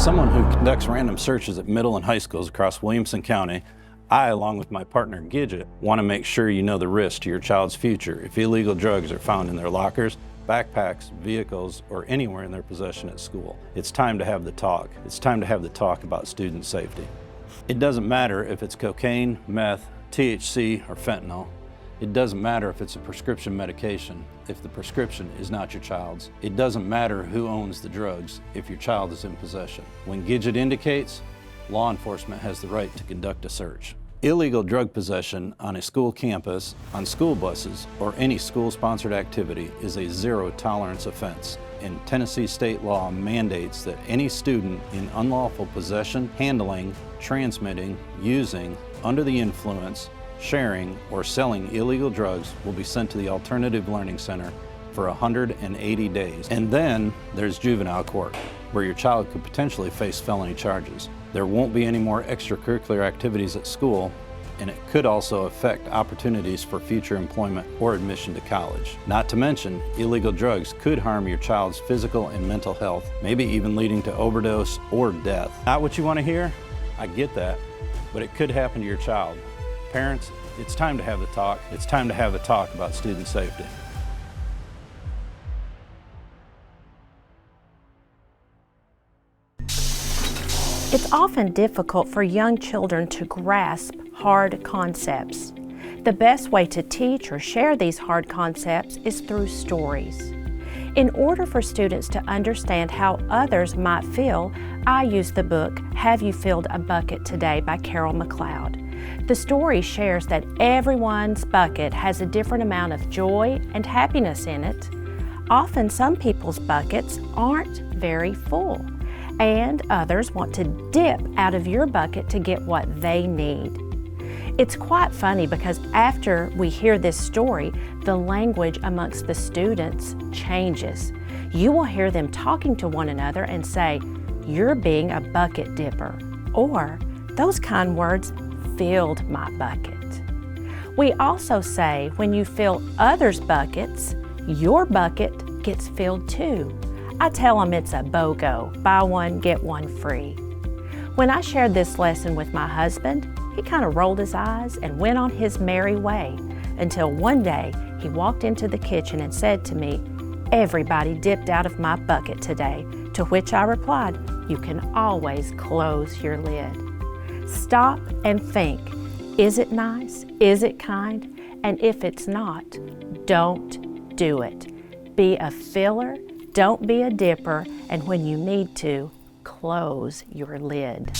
someone who conducts random searches at middle and high schools across Williamson County, I, along with my partner Gidget, want to make sure you know the risk to your child's future if illegal drugs are found in their lockers, backpacks, vehicles, or anywhere in their possession at school. It's time to have the talk. It's time to have the talk about student safety. It doesn't matter if it's cocaine, meth, THC, or fentanyl. It doesn't matter if it's a prescription medication if the prescription is not your child's. It doesn't matter who owns the drugs if your child is in possession. When Gidget indicates, law enforcement has the right to conduct a search. Illegal drug possession on a school campus, on school buses, or any school-sponsored activity is a zero-tolerance offense, and Tennessee state law mandates that any student in unlawful possession, handling, transmitting, using, under the influence, sharing, or selling illegal drugs will be sent to the Alternative Learning Center for 180 days. And then there's juvenile court, where your child could potentially face felony charges. There won't be any more extracurricular activities at school, and it could also affect opportunities for future employment or admission to college. Not to mention, illegal drugs could harm your child's physical and mental health, maybe even leading to overdose or death. Not what you want to hear? I get that, but it could happen to your child. Parents, it's time to have the talk. It's time to have the talk about student safety. It's often difficult for young children to grasp hard concepts. The best way to teach or share these hard concepts is through stories. In order for students to understand how others might feel, I use the book Have You Filled a Bucket Today by Carol McLeod. The story shares that everyone's bucket has a different amount of joy and happiness in it. Often some people's buckets aren't very full, and others want to dip out of your bucket to get what they need. It's quite funny because after we hear this story, the language amongst the students changes. You will hear them talking to one another and say, "You're being a bucket dipper," or those kind words, "filled my bucket." We also say when you fill others' buckets, your bucket gets filled too. I tell them it's a BOGO, buy one, get one free. When I shared this lesson with my husband, he kind of rolled his eyes and went on his merry way until one day he walked into the kitchen and said to me, "Everybody dipped out of my bucket today," to which I replied, "You can always close your lid." Stop and think, is it nice? Is it kind? And if it's not, don't do it. Be a filler, don't be a dipper, and when you need to, close your lid.